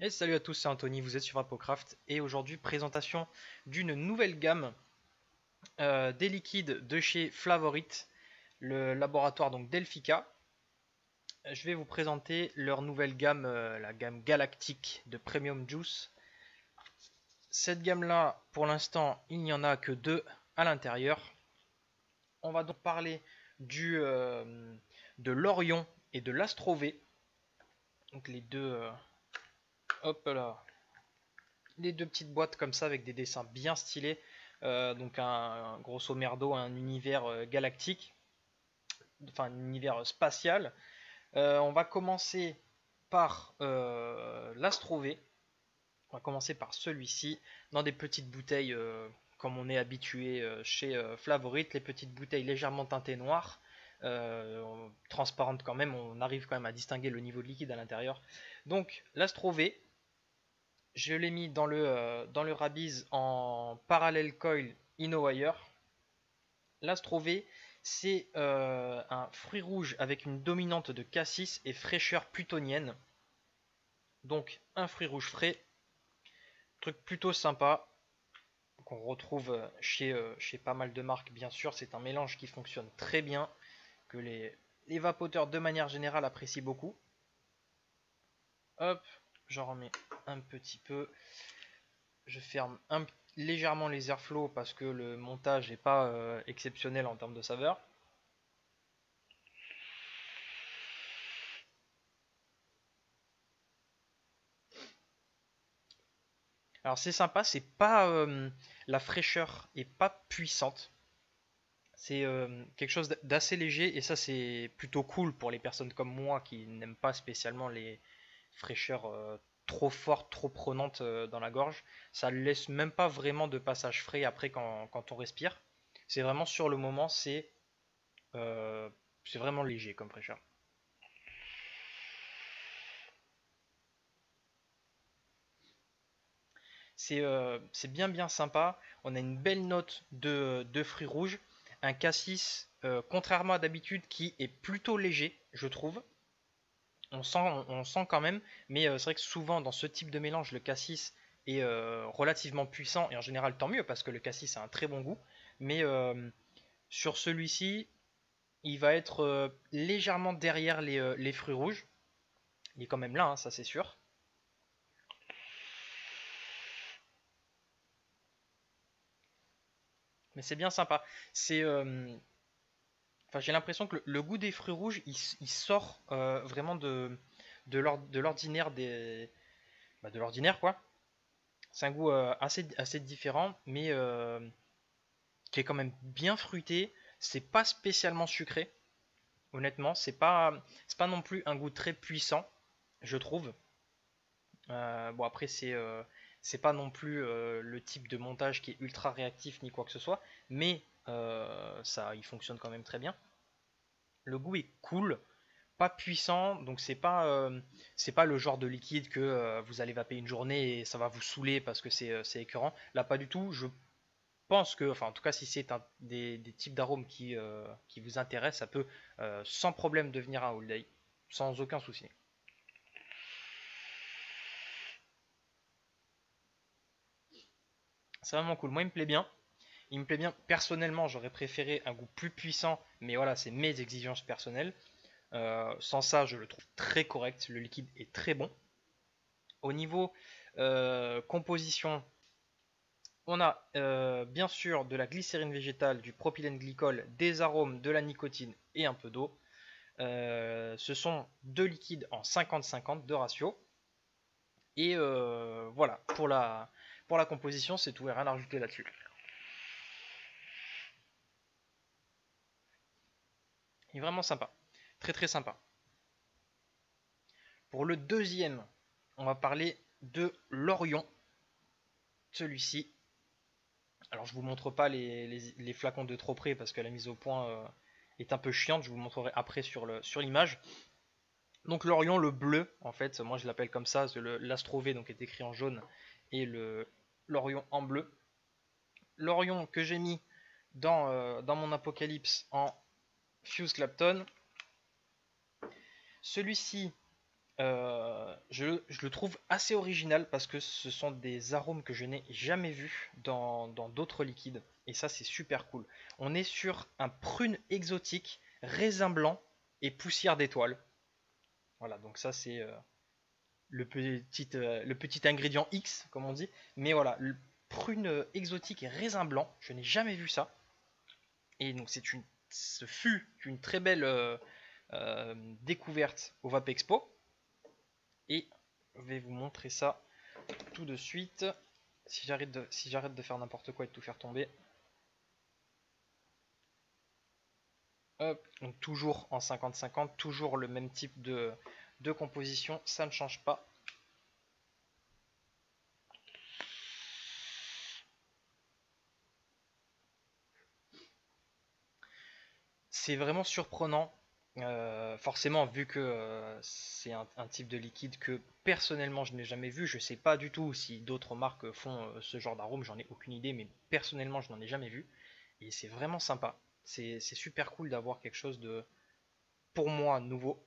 Et salut à tous, c'est Anthony, vous êtes sur Apocraft et aujourd'hui présentation d'une nouvelle gamme des liquides de chez Flavorite, le laboratoire donc Delphica. Je vais vous présenter leur nouvelle gamme, la gamme galactique de Premium Juice. Cette gamme là, pour l'instant, il n'y en a que deux à l'intérieur. On va donc parler de l'Orion et de l'Astro V. Donc les deux, hop là, les deux petites boîtes comme ça avec des dessins bien stylés. Donc grosso merdo un univers galactique, enfin un univers spatial. On va commencer par l'Astro V. On va commencer par celui-ci dans des petites bouteilles comme on est habitué chez Flavorite, les petites bouteilles légèrement teintées noires, transparentes quand même, on arrive quand même à distinguer le niveau de liquide à l'intérieur. Donc l'Astro V, je l'ai mis dans le Rabiz en parallèle coil InnoWire. L'Astro V, c'est un fruit rouge avec une dominante de cassis et fraîcheur plutonienne. Donc un fruit rouge frais, truc plutôt sympa qu'on retrouve chez pas mal de marques bien sûr. C'est un mélange qui fonctionne très bien, que les vapoteurs de manière générale apprécient beaucoup. Hop, j'en remets un petit peu. Je ferme légèrement les airflows parce que le montage n'est pas exceptionnel en termes de saveur. Alors c'est sympa, c'est pas la fraîcheur est pas puissante. C'est quelque chose d'assez léger et ça c'est plutôt cool pour les personnes comme moi qui n'aiment pas spécialement les fraîcheurs trop fortes, trop prenantes dans la gorge. Ça ne laisse même pas vraiment de passage frais après quand on respire. C'est vraiment sur le moment, c'est vraiment léger comme fraîcheur. C'est bien sympa. On a une belle note de fruits rouges. Un cassis, contrairement à d'habitude, qui est plutôt léger, je trouve. On sent quand même, mais c'est vrai que souvent dans ce type de mélange, le cassis est relativement puissant, et en général tant mieux, parce que le cassis a un très bon goût. Mais sur celui-ci, il va être légèrement derrière les fruits rouges. Il est quand même là, hein, ça c'est sûr. Mais c'est bien sympa. C'est Enfin, j'ai l'impression que le goût des fruits rouges, il sort vraiment de l'ordinaire de l'ordinaire quoi. C'est un goût assez différent, mais qui est quand même bien fruité. C'est pas spécialement sucré, honnêtement. C'est pas non plus un goût très puissant, je trouve. Bon après c'est pas non plus le type de montage qui est ultra réactif ni quoi que ce soit, mais ça, il fonctionne quand même très bien. Le goût est cool, pas puissant, donc c'est pas le genre de liquide que vous allez vaper une journée et ça va vous saouler parce que c'est écœurant. Là, pas du tout. Je pense que, enfin, en tout cas, si c'est des types d'arômes qui vous intéressent, ça peut sans problème devenir un all day, sans aucun souci. C'est vraiment cool. Moi, il me plaît bien. Il me plaît bien. Personnellement, j'aurais préféré un goût plus puissant, mais voilà, c'est mes exigences personnelles. Sans ça, je le trouve très correct. Le liquide est très bon. Au niveau composition, on a bien sûr de la glycérine végétale, du propylène glycol, des arômes, de la nicotine et un peu d'eau. Ce sont deux liquides en 50-50 de ratio. Et voilà, pour la composition, c'est tout et rien à rajouter là-dessus. Il est vraiment sympa, très très sympa. Pour le deuxième, on va parler de l'Orion. Celui-ci, alors je vous montre pas les flacons de trop près parce que la mise au point est un peu chiante, je vous montrerai après sur l'image. Donc l'Orion, le bleu, en fait, moi je l'appelle comme ça, l'Astro V donc est écrit en jaune et l'Orion en bleu. L'Orion que j'ai mis dans mon Apocalypse en Fuse Clapton. Celui-ci, Je le trouve assez original parce que ce sont des arômes que je n'ai jamais vus dans d'autres liquides. Et ça, c'est super cool. On est sur un prune exotique, raisin blanc et poussière d'étoile. Voilà, donc ça, c'est le petit ingrédient X, comme on dit. Mais voilà, le prune exotique et raisin blanc, je n'ai jamais vu ça. Et donc, ce fut une très belle découverte au Vapexpo. Et je vais vous montrer ça tout de suite. Si j'arrête de faire n'importe quoi et de tout faire tomber. Hop, donc toujours en 50-50, toujours le même type de composition, ça ne change pas. C'est vraiment surprenant, forcément vu que c'est un type de liquide que personnellement je n'ai jamais vu. Je sais pas du tout si d'autres marques font ce genre d'arôme, j'en ai aucune idée, mais personnellement je n'en ai jamais vu. Et c'est vraiment sympa. C'est super cool d'avoir quelque chose de, pour moi, nouveau.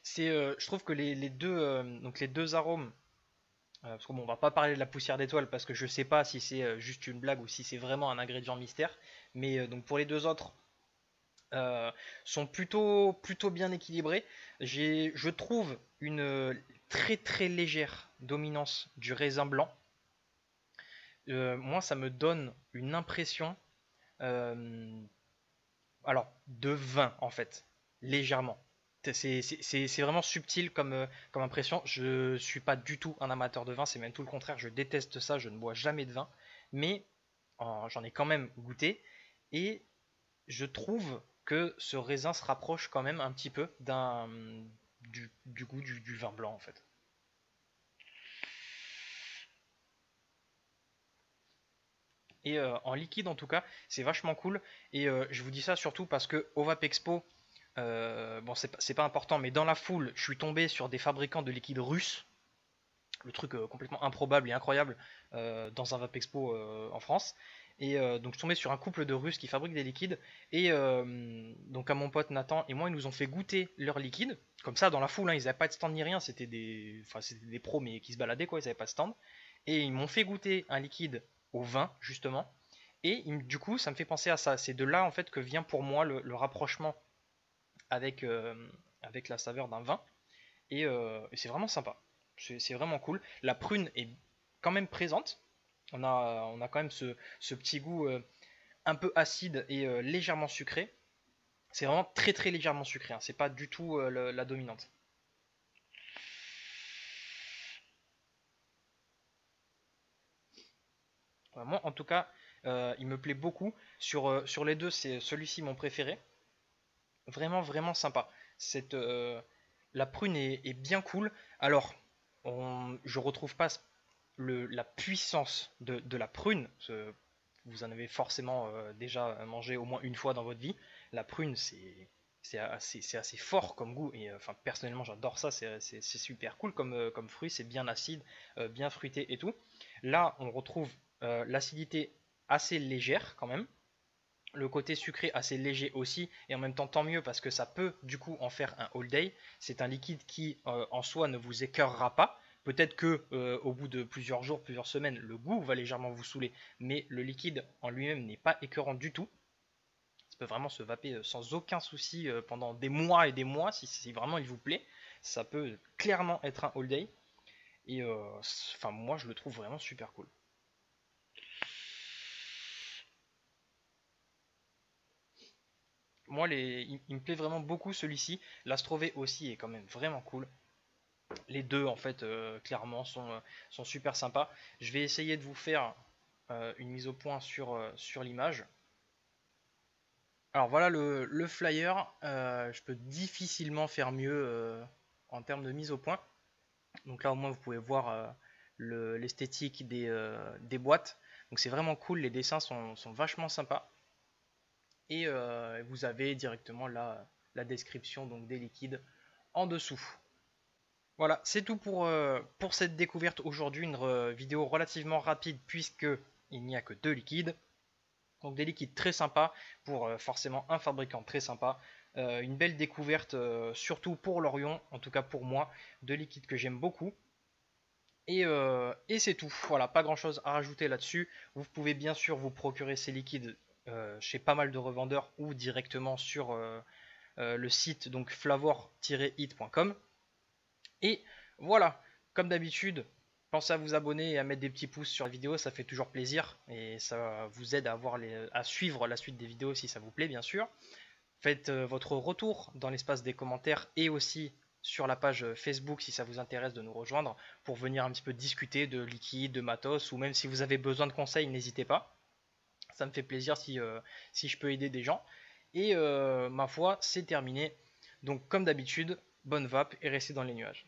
Je trouve que les deux arômes, parce qu'on bon, on va pas parler de la poussière d'étoile parce que je sais pas si c'est juste une blague ou si c'est vraiment un ingrédient mystère, mais donc pour les deux autres, euh, sont plutôt bien équilibrés. Je trouve une très très légère dominance du raisin blanc. Moi, ça me donne une impression, euh, alors, de vin en fait, légèrement. C'est vraiment subtil comme impression. Je suis pas du tout un amateur de vin, c'est même tout le contraire. Je déteste ça, je ne bois jamais de vin. Mais j'en ai quand même goûté. Et je trouve que ce raisin se rapproche quand même un petit peu du goût du vin blanc en fait. Et en liquide en tout cas, c'est vachement cool. Et je vous dis ça surtout parce que au Vapexpo, bon c'est pas important, mais dans la foule, je suis tombé sur des fabricants de liquide russes. Le truc complètement improbable et incroyable dans un Vapexpo en France. Et donc je suis tombé sur un couple de Russes qui fabriquent des liquides. Et donc à mon pote Nathan et moi, ils nous ont fait goûter leurs liquides. Comme ça, dans la foule, hein, ils n'avaient pas de stand ni rien. C'était des pros mais qui se baladaient quoi. Ils n'avaient pas de stand. Et ils m'ont fait goûter un liquide au vin justement. Et du coup, ça me fait penser à ça. C'est de là en fait que vient pour moi le rapprochement avec, avec la saveur d'un vin. Et c'est vraiment sympa. C'est vraiment cool. La prune est quand même présente. On a quand même ce petit goût un peu acide et légèrement sucré. C'est vraiment très très légèrement sucré, hein. C'est pas du tout la dominante. Moi en tout cas, il me plaît beaucoup. Sur les deux, c'est celui-ci mon préféré. Vraiment vraiment sympa. Cette, la prune est bien cool. Alors, je retrouve pas la puissance de la prune. Vous en avez forcément déjà mangé au moins une fois dans votre vie. La prune, c'est assez fort comme goût. Et enfin, personnellement, j'adore ça. C'est super cool comme fruit. C'est bien acide, bien fruité et tout. Là, on retrouve l'acidité assez légère quand même, le côté sucré assez léger aussi, et en même temps tant mieux parce que ça peut du coup en faire un all day. C'est un liquide qui en soi ne vous écœurera pas. Peut-être que au bout de plusieurs jours, plusieurs semaines, le goût va légèrement vous saouler, mais le liquide en lui-même n'est pas écœurant du tout. Ça peut vraiment se vaper sans aucun souci pendant des mois et des mois si vraiment il vous plaît. Ça peut clairement être un all day. Et enfin moi je le trouve vraiment super cool. Moi il me plaît vraiment beaucoup celui-ci. L'Astrové aussi est quand même vraiment cool. Les deux en fait clairement sont super sympas. Je vais essayer de vous faire une mise au point sur l'image. Alors voilà le flyer. Je peux difficilement faire mieux en termes de mise au point. Donc là au moins vous pouvez voir l'esthétique des boîtes. Donc c'est vraiment cool, les dessins sont vachement sympas. Et vous avez directement la description donc, des liquides en dessous. Voilà, c'est tout pour cette découverte aujourd'hui, une vidéo relativement rapide puisque il n'y a que deux liquides. Donc des liquides très sympas pour forcément un fabricant très sympa. Une belle découverte, surtout pour l'Orion, en tout cas pour moi, de liquides que j'aime beaucoup. Et c'est tout. Voilà, pas grand chose à rajouter là-dessus. Vous pouvez bien sûr vous procurer ces liquides chez pas mal de revendeurs ou directement sur le site donc flavor-hit.com. Et voilà, comme d'habitude, pensez à vous abonner et à mettre des petits pouces sur la vidéo, ça fait toujours plaisir et ça vous aide à suivre la suite des vidéos si ça vous plaît bien sûr. Faites votre retour dans l'espace des commentaires et aussi sur la page Facebook si ça vous intéresse de nous rejoindre pour venir un petit peu discuter de liquide, de matos ou même si vous avez besoin de conseils, n'hésitez pas. Ça me fait plaisir si je peux aider des gens. Et ma foi, c'est terminé. Donc comme d'habitude, bonne vape et restez dans les nuages.